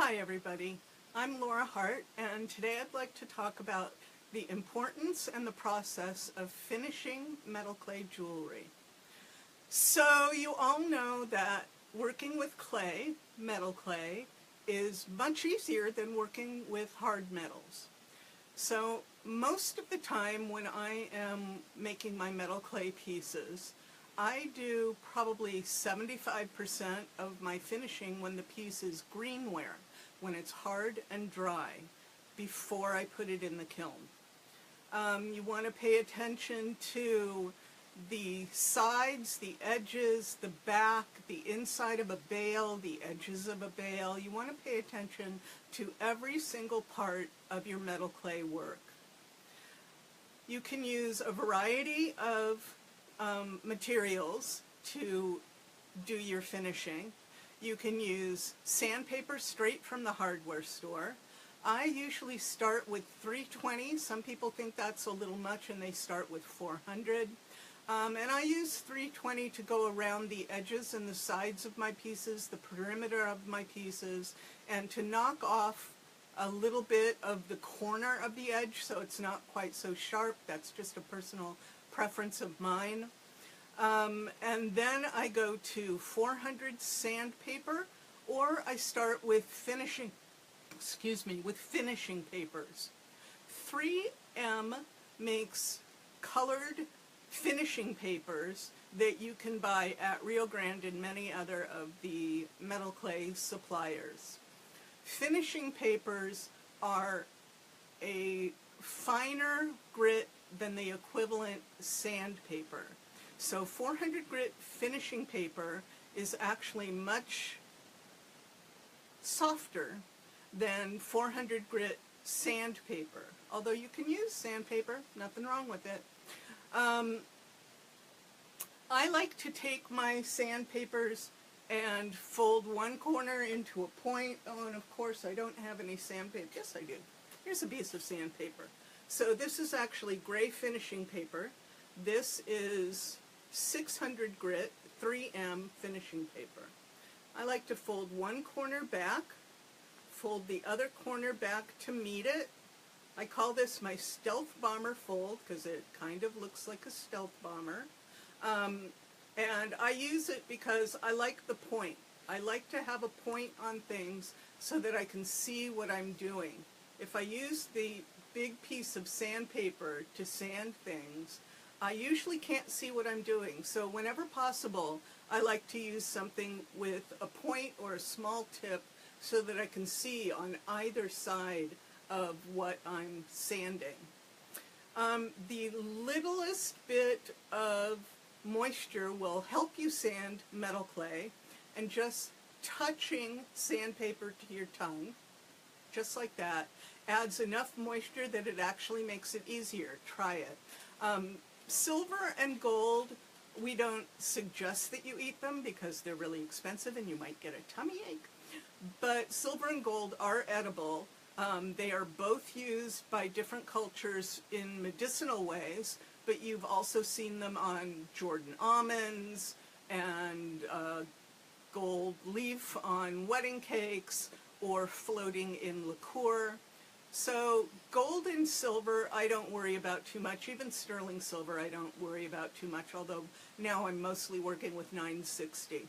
Hi everybody, I'm Lora Hart, and today I'd like to talk about the importance and the process of finishing metal clay jewelry. So you all know that working with clay, metal clay, is much easier than working with hard metals. So most of the time when I am making my metal clay pieces, I do probably 75% of my finishing when the piece is greenware, when it's hard and dry, before I put it in the kiln. You want to pay attention to the sides, the edges, the back, the inside of a bale, the edges of a bale. You want to pay attention to every single part of your metal clay work. You can use a variety of materials to do your finishing. You can use sandpaper straight from the hardware store. I usually start with 320. Some people think that's a little much and they start with 400. And I use 320 to go around the edges and the sides of my pieces, the perimeter of my pieces, and to knock off a little bit of the corner of the edge so it's not quite so sharp. That's just a personal preference of mine. And then I go to 400 sandpaper, or I start with finishing papers. 3M makes colored finishing papers that you can buy at Rio Grande and many other of the metal clay suppliers. Finishing papers are a finer grit than the equivalent sandpaper. So 400 grit finishing paper is actually much softer than 400 grit sandpaper. Although you can use sandpaper, nothing wrong with it. I like to take my sandpapers and fold one corner into a point. Oh, and of course I don't have any sandpaper. Yes, I do. Here's a piece of sandpaper. So this is actually gray finishing paper. This is 600 grit 3M finishing paper. I like to fold one corner back, fold the other corner back to meet it. I call this my stealth bomber fold because it kind of looks like a stealth bomber. And I use it because I like the point. I like to have a point on things so that I can see what I'm doing. If I use the big piece of sandpaper to sand things, I usually can't see what I'm doing. So whenever possible, I like to use something with a point or a small tip so that I can see on either side of what I'm sanding. The littlest bit of moisture will help you sand metal clay, and just touching sandpaper to your tongue, just like that, adds enough moisture that it actually makes it easier. Try it. Silver and gold, we don't suggest that you eat them because they're really expensive and you might get a tummy ache. But silver and gold are edible. They are both used by different cultures in medicinal ways, but you've also seen them on Jordan almonds and gold leaf on wedding cakes or floating in liqueur. So gold and silver I don't worry about too much. Even sterling silver I don't worry about too much, although now I'm mostly working with 960.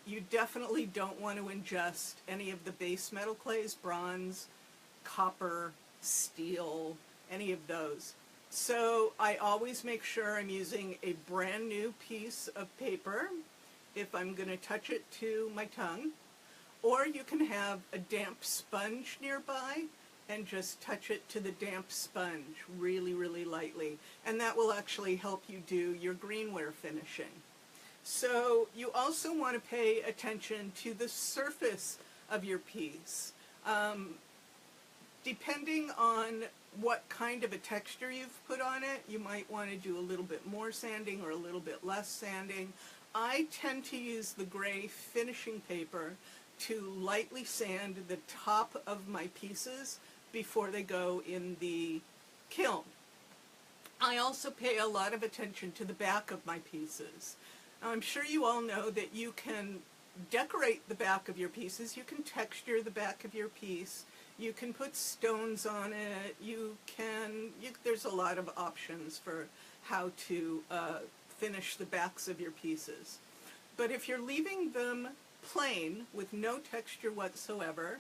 You definitely don't want to ingest any of the base metal clays, bronze, copper, steel, any of those. So I always make sure I'm using a brand new piece of paper if I'm going to touch it to my tongue. Or you can have a damp sponge nearby and just touch it to the damp sponge really, really lightly. And that will actually help you do your greenware finishing. So you also want to pay attention to the surface of your piece. Depending on what kind of a texture you've put on it, you might want to do a little bit more sanding or a little bit less sanding. I tend to use the gray finishing paper to lightly sand the top of my pieces before they go in the kiln. I also pay a lot of attention to the back of my pieces. Now, I'm sure you all know that you can decorate the back of your pieces. You can texture the back of your piece. You can put stones on it. There's a lot of options for how to finish the backs of your pieces. But if you're leaving them plain with no texture whatsoever,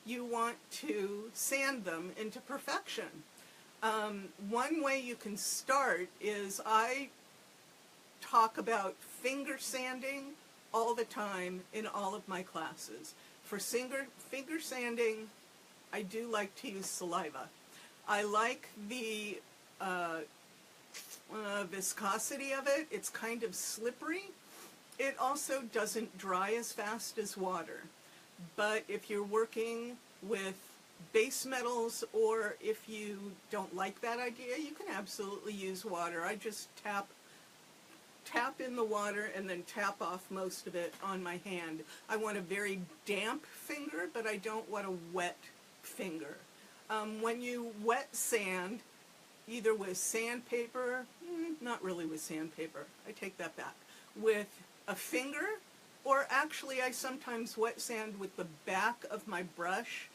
you want to sand them into perfection. One way you can start is I talk about finger sanding all the time in all of my classes. For finger sanding, I do like to use saliva. I like the viscosity of it. It's kind of slippery. It also doesn't dry as fast as water. But if you're working with base metals, or if you don't like that idea, you can absolutely use water. I just tap in the water and then tap off most of it on my hand. I want a very damp finger, but I don't want a wet finger. When you wet sand, either with sandpaper, not really with sandpaper, I take that back, with a finger, or actually I sometimes wet sand with the back of my brush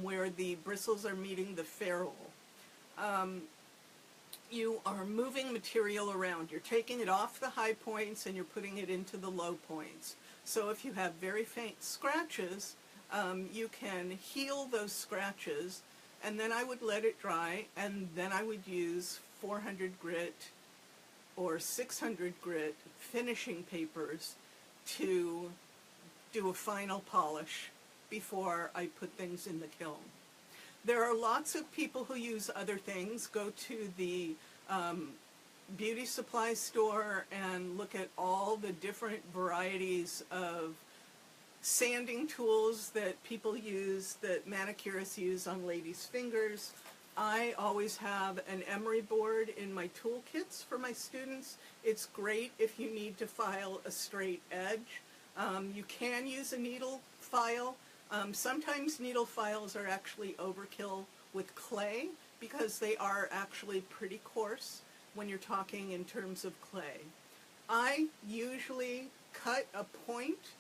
where the bristles are meeting the ferrule. You are moving material around. You're taking it off the high points and you're putting it into the low points. So if you have very faint scratches, you can heal those scratches, and then I would let it dry, and then I would use 400 grit or 600 grit finishing papers to do a final polish before I put things in the kiln. There are lots of people who use other things. Go to the beauty supply store and look at all the different varieties of sanding tools that people use, that manicurists use on ladies' fingers. I always have an emery board in my toolkits for my students. It's great if you need to file a straight edge. You can use a needle file. Sometimes needle files are actually overkill with clay because they are actually pretty coarse when you're talking in terms of clay. I usually cut a point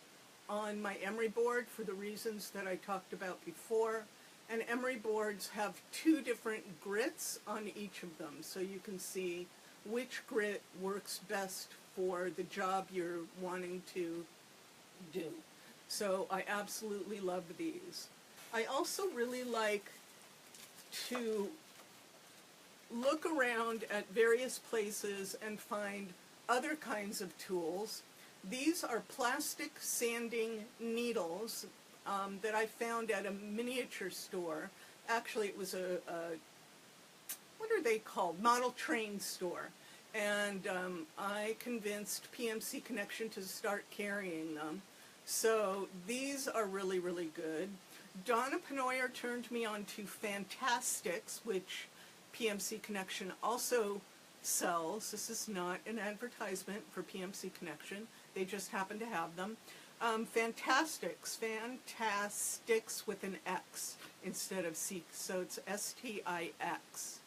on my emery board for the reasons that I talked about before. And emery boards have two different grits on each of them, so you can see which grit works best for the job you're wanting to do. So I absolutely love these. I also really like to look around at various places and find other kinds of tools. These are plastic sanding needles that I found at a miniature store. Actually, it was a what are they called? Model train store. And I convinced PMC Connection to start carrying them. So these are really, really good. Donna Penoyer turned me on to Fantastics, which PMC Connection also sells. This is not an advertisement for PMC Connection. They just happen to have them. Fantastics with an X instead of C, so it's S-T-I-X.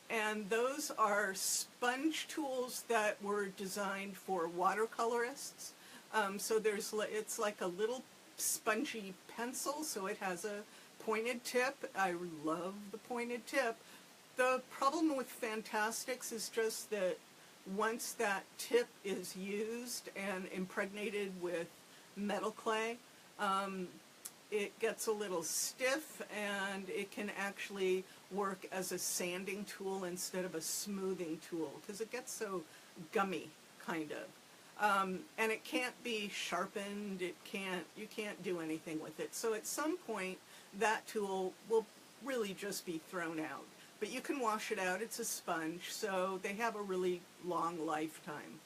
And those are sponge tools that were designed for watercolorists. So it's like a little spongy pencil, so it has a pointed tip. I love the pointed tip. The problem with Fantastics is just that once that tip is used and impregnated with metal clay, it gets a little stiff, and it can actually work as a sanding tool instead of a smoothing tool because it gets so gummy, kind of. And it can't be sharpened. You can't do anything with it. So at some point, that tool will really just be thrown out. But you can wash it out. It's a sponge, so they have a really long lifetime.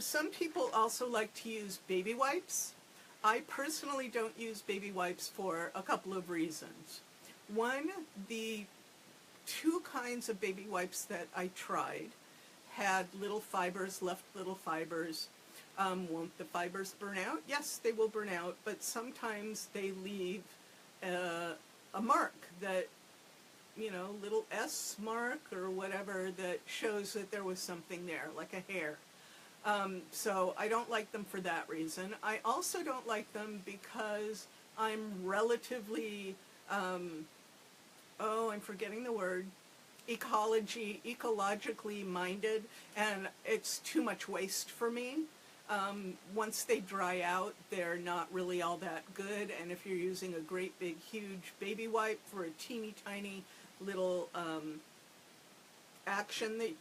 Some people also like to use baby wipes. I personally don't use baby wipes for a couple of reasons. One, the two kinds of baby wipes that I tried had little fibers, left little fibers. Won't the fibers burn out? Yes, they will burn out, but sometimes they leave a mark that, little S mark or whatever that shows that there was something there, like a hair. So I don't like them for that reason. I also don't like them because I'm relatively, I'm forgetting the word, ecologically minded, and it's too much waste for me. Once they dry out, they're not really all that good, and if you're using a great big huge baby wipe for a teeny tiny little action that,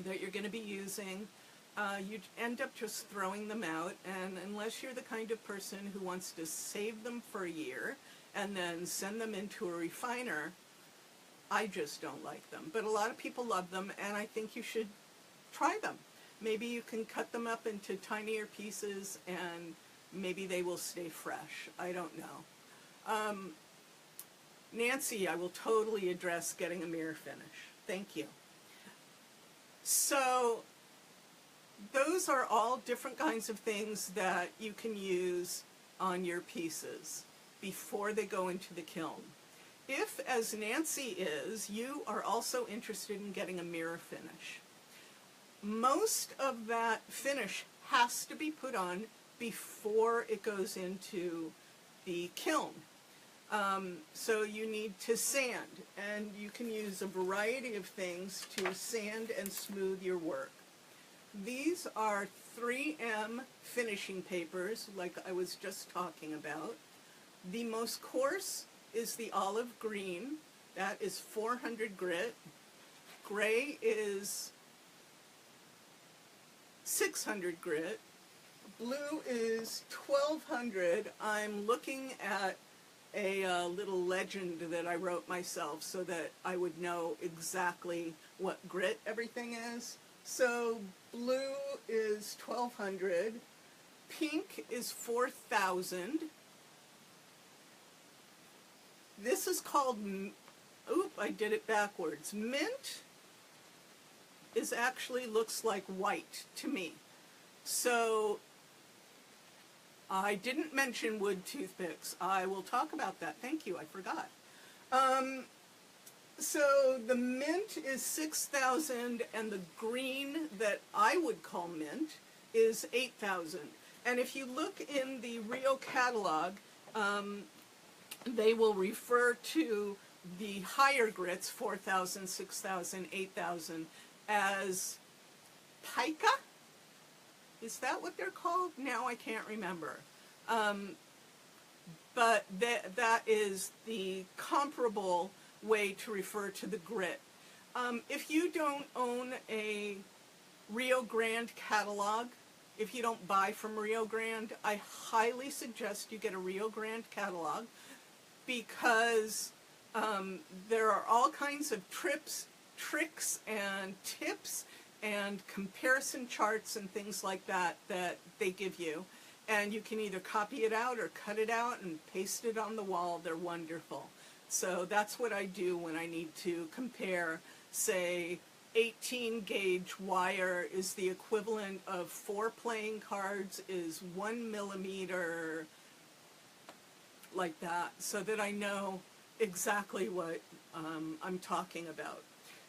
that you're going to be using, you end up just throwing them out, and unless you're the kind of person who wants to save them for a year and then send them into a refiner, I just don't like them. But a lot of people love them, and I think you should try them. Maybe you can cut them up into tinier pieces, and maybe they will stay fresh. I don't know. Nancy, I will totally address getting a mirror finish. Thank you. So those are all different kinds of things that you can use on your pieces before they go into the kiln. If, as Nancy is, you are also interested in getting a mirror finish, most of that finish has to be put on before it goes into the kiln. So you need to sand, and you can use a variety of things to sand and smooth your work. These are 3M finishing papers, like I was just talking about. The most coarse is the olive green. That is 400 grit. Gray is 600 grit. Blue is 1200. I'm looking at a little legend that I wrote myself so that I would know exactly what grit everything is. So blue is 1200. Pink is 4000. This is called, I did it backwards. Mint is actually looks like white to me. So I didn't mention wood toothpicks. I will talk about that. Thank you, I forgot. So the mint is 6,000, and the green that I would call mint is 8,000. And if you look in the Rio catalog, they will refer to the higher grits, 4,000, 6,000, 8,000, as pica? Is that what they're called? Now I can't remember. But that is the comparable way to refer to the grit. If you don't own a Rio Grande catalog, if you don't buy from Rio Grande, I highly suggest you get a Rio Grande catalog, because there are all kinds of tricks and tips and comparison charts and things like that that they give you. And you can either copy it out or cut it out and paste it on the wall. They're wonderful. So that's what I do when I need to compare, say, 18 gauge wire is the equivalent of 4 playing cards is 1 millimeter, like that, so that I know exactly what I'm talking about.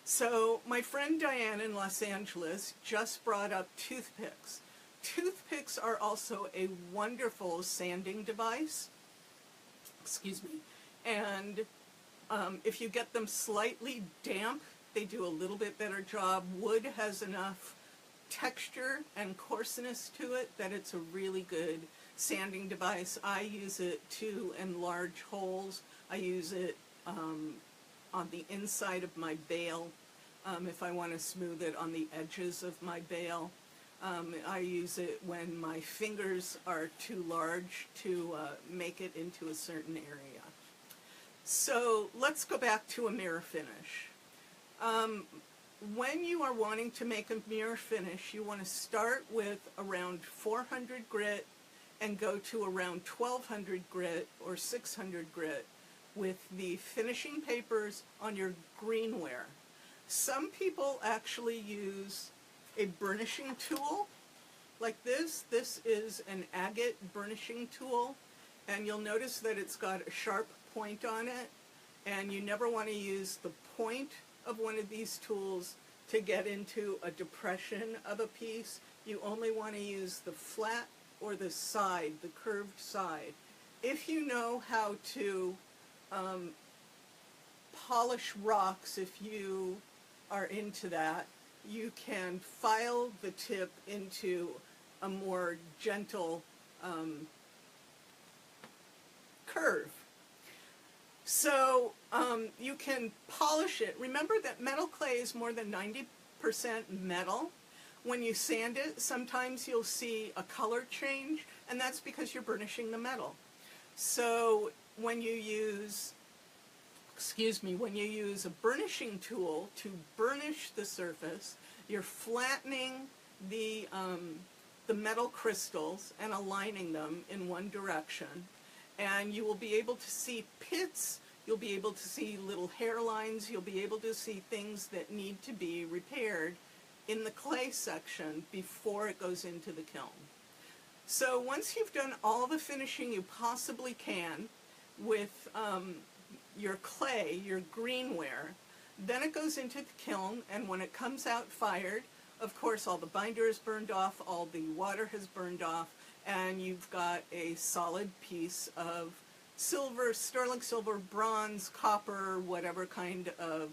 So my friend Diane in Los Angeles just brought up toothpicks. Toothpicks are also a wonderful sanding device. Excuse me. And if you get them slightly damp, they do a little bit better job. Wood has enough texture and coarseness to it that it's a really good sanding device. I use it to enlarge holes. I use it on the inside of my bale if I want to smooth it on the edges of my bale. I use it when my fingers are too large to make it into a certain area. So let's go back to a mirror finish. When you are wanting to make a mirror finish, you want to start with around 400 grit and go to around 1200 grit or 600 grit with the finishing papers on your greenware. Some people actually use a burnishing tool like this. This is an agate burnishing tool, and you'll notice that it's got a sharp point on it, and you never want to use the point of one of these tools to get into a depression of a piece. You only want to use the flat or the side, the curved side. If you know how to polish rocks, if you are into that, you can file the tip into a more gentle curve. So you can polish it. Remember that metal clay is more than 90% metal. When you sand it, sometimes you'll see a color change, and that's because you're burnishing the metal. So when you use, when you use a burnishing tool to burnish the surface, you're flattening the metal crystals and aligning them in one direction. And you will be able to see pits, you'll be able to see little hairlines, you'll be able to see things that need to be repaired in the clay section before it goes into the kiln. So once you've done all the finishing you possibly can with your clay, your greenware, then it goes into the kiln, and when it comes out fired, of course all the binder is burned off, all the water has burned off, and you've got a solid piece of silver, sterling silver, bronze, copper, whatever kind of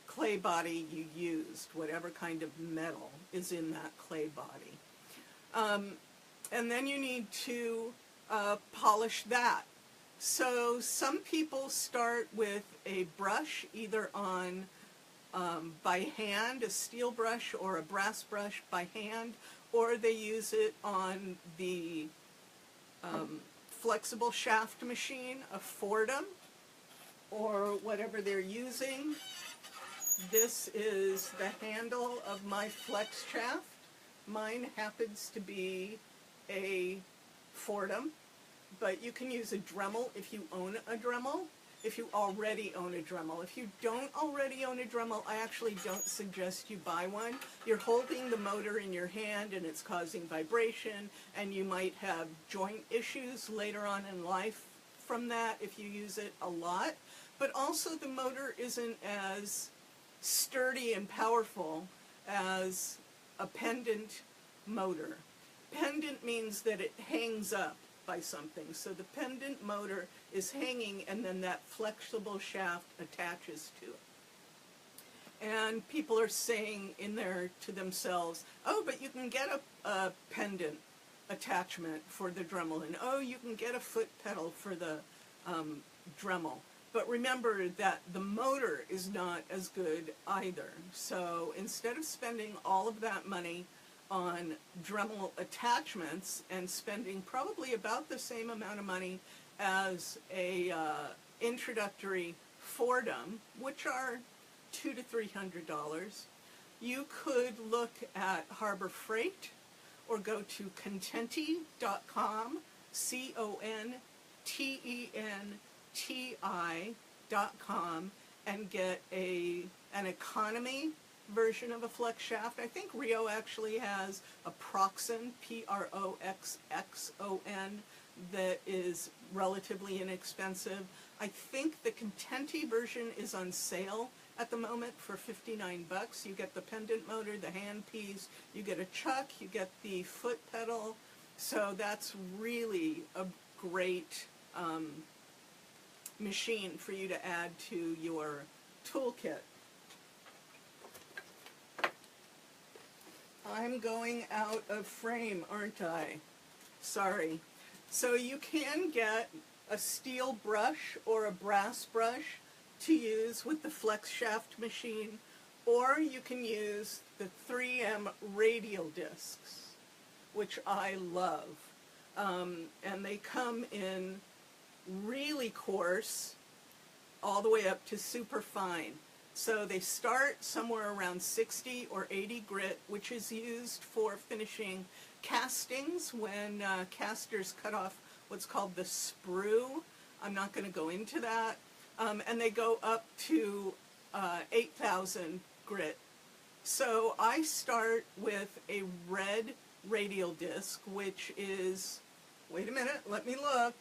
clay body you used, whatever kind of metal is in that clay body. And then you need to polish that. So some people start with a brush, either on by hand, a steel brush or a brass brush by hand, or they use it on the flexible shaft machine, a Fordham, or whatever they're using. This is the handle of my flex shaft. Mine happens to be a Fordham, but you can use a Dremel if you own a Dremel, if you already own a Dremel. If you don't already own a Dremel, I actually don't suggest you buy one. You're holding the motor in your hand and it's causing vibration, and you might have joint issues later on in life from that if you use it a lot. But also the motor isn't as sturdy and powerful as a pendant motor. Pendant means that it hangs up by something. So the pendant motor is hanging, and then that flexible shaft attaches to it. And people are saying in there to themselves, oh, but you can get a pendant attachment for the Dremel, and oh, you can get a foot pedal for the Dremel. But remember that the motor is not as good either. So instead of spending all of that money on Dremel attachments and spending probably about the same amount of money as a introductory Fordham, which are $200 to $300, you could look at Harbor Freight or go to contenti.com, CONTENTI.com, and get an economy version of a flex shaft. I think Rio actually has a Proxxon, Proxxon, that is relatively inexpensive. I think the Contenti version is on sale at the moment for $59. You get the pendant motor, the handpiece, you get a chuck, you get the foot pedal. So that's really a great machine for you to add to your toolkit. I'm going out of frame, aren't I? Sorry. So you can get a steel brush or a brass brush to use with the flex shaft machine, or you can use the 3M radial discs, which I love. And they come in really coarse all the way up to super fine. So they start somewhere around 60 or 80 grit, which is used for finishing castings when casters cut off what's called the sprue. I'm not going to go into that. And they go up to 8,000 grit. So I start with a red radial disc, which is, wait a minute, let me look.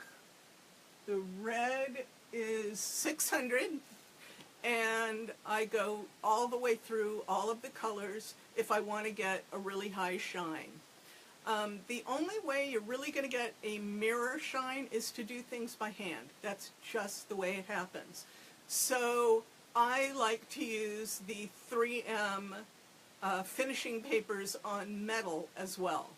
The red is 600. And I go all the way through all of the colors if I want to get a really high shine. The only way you're really going to get a mirror shine is to do things by hand. That's just the way it happens. So I like to use the 3M finishing papers on metal as well.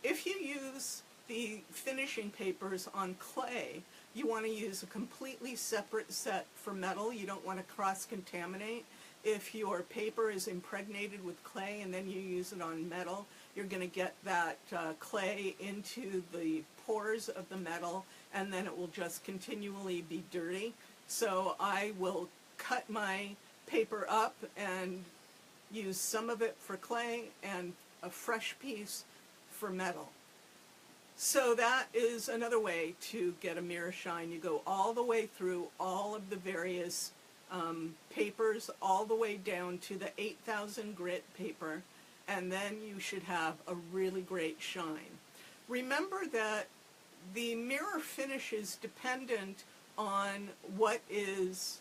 If you use the finishing papers on clay, you want to use a completely separate set for metal. You don't want to cross-contaminate. If your paper is impregnated with clay and then you use it on metal, you're going to get that clay into the pores of the metal, and then it will just continually be dirty. So I will cut my paper up and use some of it for clay and a fresh piece for metal. So that is another way to get a mirror shine. You go all the way through all of the various papers, all the way down to the 8,000 grit paper, and then you should have a really great shine. Remember that the mirror finish is dependent on what is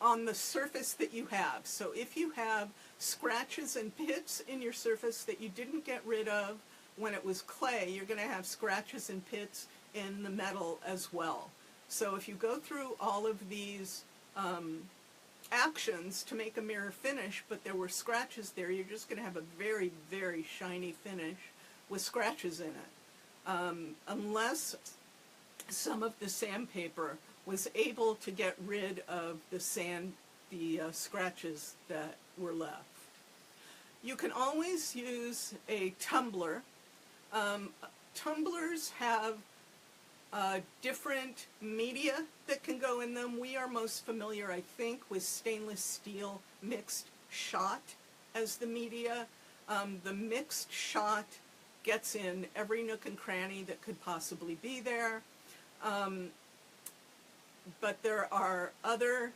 on the surface that you have. So if you have scratches and pits in your surface that you didn't get rid of when it was clay, you're going to have scratches and pits in the metal as well. So if you go through all of these actions to make a mirror finish, but there were scratches there, you're just going to have a very, very shiny finish with scratches in it. Unless some of the sandpaper was able to get rid of the scratches that were left. You can always use a tumbler. Tumblers have different media that can go in them. We are most familiar, I think, with stainless steel mixed shot as the media. The mixed shot gets in every nook and cranny that could possibly be there. But there are other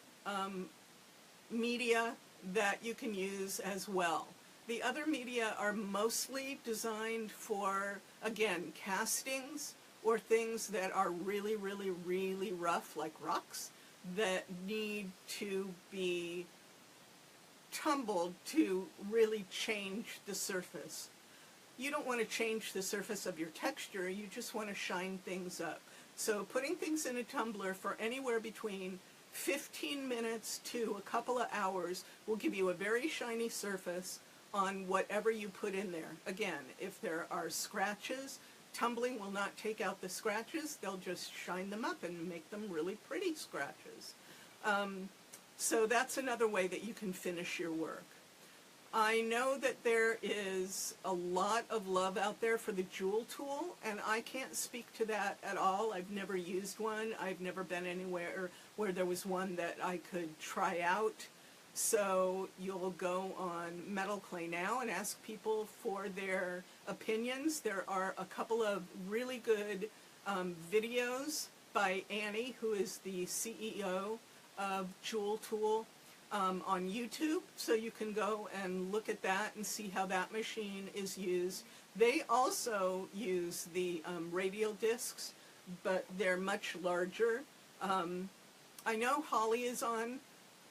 media that you can use as well. The other media are mostly designed for, again, castings or things that are really, really, really rough, like rocks, that need to be tumbled to really change the surface. You don't want to change the surface of your texture, you just want to shine things up. So putting things in a tumbler for anywhere between 15 minutes to a couple of hours will give you a very shiny surface on whatever you put in there. Again, if there are scratches, tumbling will not take out the scratches, they'll just shine them up and make them really pretty scratches. So that's another way that you can finish your work. I know that there is a lot of love out there for the jewel tool, and I can't speak to that at all. I've never used one. I've never been anywhere where there was one that I could try out. So you'll go on Metal Clay Now and ask people for their opinions. There are a couple of really good videos by Annie, who is the CEO of Jewel Tool, on YouTube, so you can go and look at that and see how that machine is used. They also use the radial discs, but they're much larger. I know Holly is on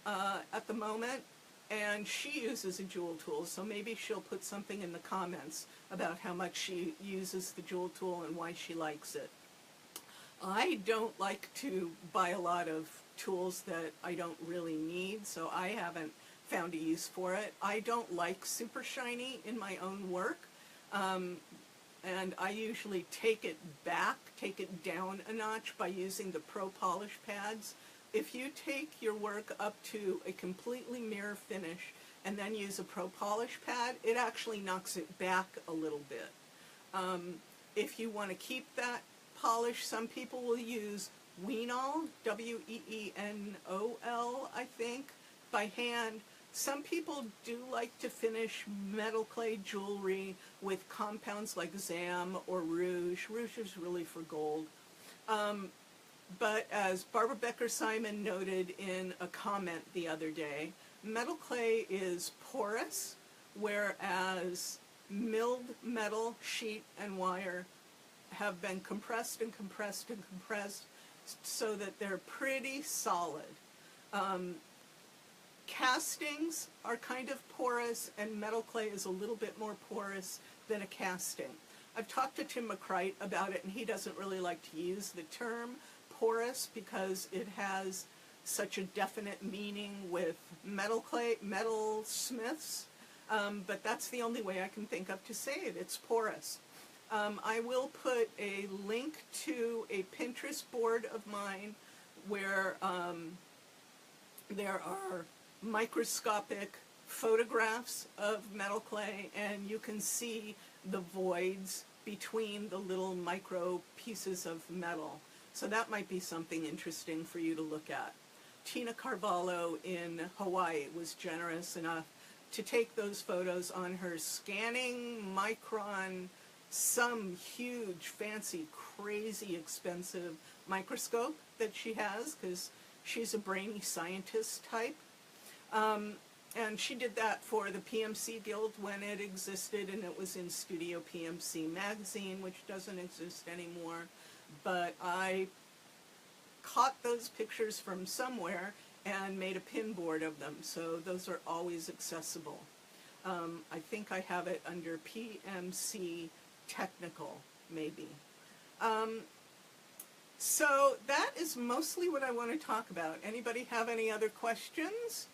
at the moment, and she uses a jewel tool, so maybe she'll put something in the comments about how much she uses the jewel tool and why she likes it. I don't like to buy a lot of tools that I don't really need, so I haven't found a use for it. I don't like super shiny in my own work, and I usually take it down a notch by using the Pro Polish pads. If you take your work up to a completely mirror finish and then use a Pro Polish pad, it actually knocks it back a little bit. If you want to keep that polish, some people will use Weenol, W-E-E-N-O-L, I think, by hand. Some people do like to finish metal clay jewelry with compounds like Zam or Rouge. Rouge is really for gold. But as Barbara Becker-Simon noted in a comment the other day, metal clay is porous, whereas milled metal, sheet, and wire have been compressed and compressed and compressed so that they're pretty solid. Castings are kind of porous, and metal clay is a little bit more porous than a casting. I've talked to Tim McCrite about it, and he doesn't really like to use the term porous because it has such a definite meaning with metal smiths, but that's the only way I can think of to say it. It's porous. I will put a link to a Pinterest board of mine where there are microscopic photographs of metal clay, and you can see the voids between the little micro pieces of metal. So that might be something interesting for you to look at. Tina Carvalho in Hawaii was generous enough to take those photos on her scanning micron, some huge, fancy, crazy expensive microscope that she has, because she's a brainy scientist type. And she did that for the PMC Guild when it existed, and it was in Studio PMC magazine, which doesn't exist anymore. But I caught those pictures from somewhere and made a pin board of them, so those are always accessible. I think I have it under PMC Technical, maybe. So that is mostly what I want to talk about. Anybody have any other questions?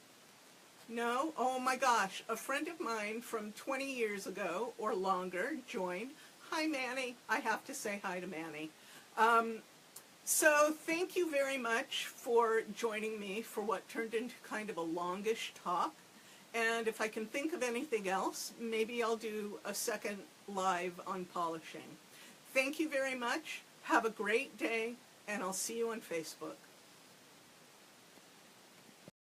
No? Oh my gosh, a friend of mine from 20 years ago or longer joined. Hi Manny. I have to say hi to Manny. So thank you very much for joining me for what turned into kind of a longish talk. And if I can think of anything else, maybe I'll do a second live on polishing. Thank you very much. Have a great day, and I'll see you on Facebook.